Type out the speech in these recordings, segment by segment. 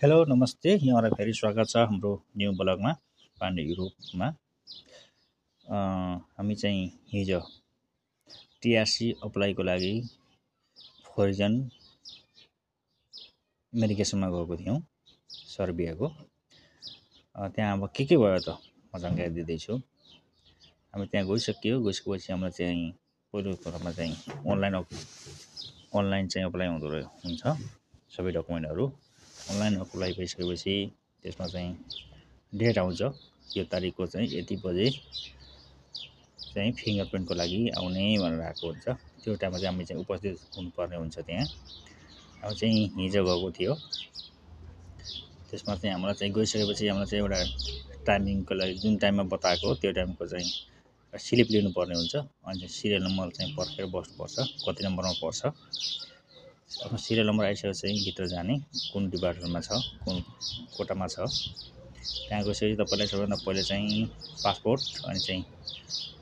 Hello नमस्ते यहाँलाई फेरि स्वागत छ हाम्रो न्यू ब्लगमा पाण्डे ग्रुपमा। हामी चाहिँ हिजो टिआरसी अप्लाईको लागि फोरिजन मेडिकेसनमा गएको थियौँ सर्बियाको। त्यहाँ अब के भयो त म जानकारी दिँदैछु। हामी त्यहाँ गइसकेपछि हाम्रो चाहिँ पहिलो क्रममा चाहिँ अनलाइन चाहिँ अप्लाई हुन्छ सबै डकुमेन्टहरू। अनलाइन अप्लाई भइसकेपछि त्यसमा चाहिँ डेट आउँछ यो तारिकको चाहिँ यति बजे चाहिँ फिङ्गरप्रिन्टको लागि आउने भनेर आएको हुन्छ। त्यो टाइममा चाहिँ हामी चाहिँ उपस्थित हुनुपर्ने हुन्छ त्यहाँ। अब चाहिँ हिजो गएको थियो। त्यसमा चाहिँ हामीलाई चाहिँ गइसकेपछि हामीलाई चाहिँ एउटा टाइमिङको लागि जुन टाइममा बताएको त्यो टाइमको चाहिँ स्लिप लिनुपर्ने हुन्छ। अनि सिरियल नम्बर चाहिँ पर्खेर बस्नुपर्छ कति नम्बरमा पर्छ। आफ्नो सिरियल नम्बर आइसकेपछि चाहिँ भित्र जाने कुन डिपार्टमेन्टमा छ कुन कोटामा छ त्यहाँ गइसकेपछि तपाईँलाई सबैभन्दा पहिले चाहिँ पासपोर्ट अनि चाहिँ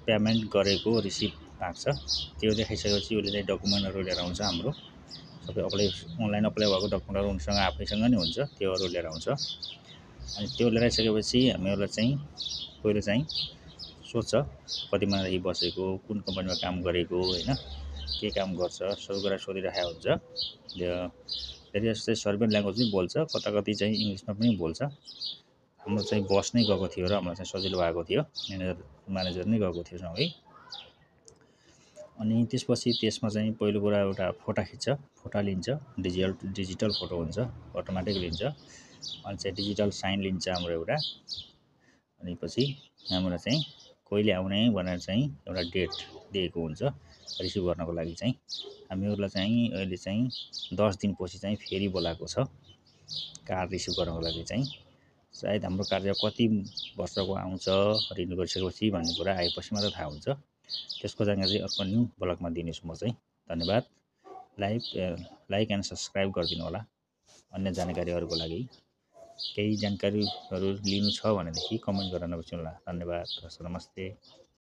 पेमेन्ट गरेको रिसिप्ट माग्छ। त्यो देखाइसकेपछि उसले चाहिँ डकुमेन्टहरू लिएर आउँछ। हाम्रो सबै अनलाइन अप्लाई भएको डकुमेन्टहरू उनीसँग आफैसँग नै हुन्छ, त्योहरू लिएर आउँछ। अनि त्यो लिएर आइसकेपछि हामीहरूलाई चाहिँ पहिलो चाहिँ सोध्छ कति महिनादेखि बसेको, कुन कम्पनीमा काम गरेको, होइन के काम गर्छ, सबै कुरा सोधिराखेको हुन्छ। धेरै जस्तो चाहिँ सर्बियन ल्याङ्ग्वेज पनि बोल्छ, कता कति चाहिँ इङ्ग्लिसमा पनि बोल्छ। हाम्रो चाहिँ बस नै गएको थियो र हामीलाई चाहिँ सजिलो भएको थियो, म्यानेजर नै गएको थियो सँगै। अनि त्यसपछि त्यसमा चाहिँ पहिलो कुरा एउटा फोटा लिन्छ, डिजिटल फोटो हुन्छ, अटोमेटिक लिन्छ। अनि चाहिँ डिजिटल साइन लिन्छ हाम्रो एउटा। अनि पछि हाम्रो चाहिँ कहिले आउने भनेर चाहिँ एउटा डेट दिएको हुन्छ रिसिभ गर्नको लागि चाहिँ। हामीहरूलाई चाहिँ अहिले चाहिँ 10 दिनपछि चाहिँ फेरि बोलाएको छ कार्ड रिसिभ गर्नको लागि चाहिँ। सायद हाम्रो कार्य कति वर्षको आउँछ रिन्यू गरिसकेपछि भन्ने कुरा आएपछि मात्र थाहा हुन्छ। त्यसको जानकारी चाहिँ अर्को न्यू ब्लगमा दिनेछु म चाहिँ। धन्यवाद। लाइक एन्ड सब्सक्राइब गरिदिनु होला। अन्य जानकारीहरूको लागि केही जानकारीहरू लिनु छ भनेदेखि कमेन्ट गर्न नबिर्सनु होला। धन्यवाद। नमस्ते।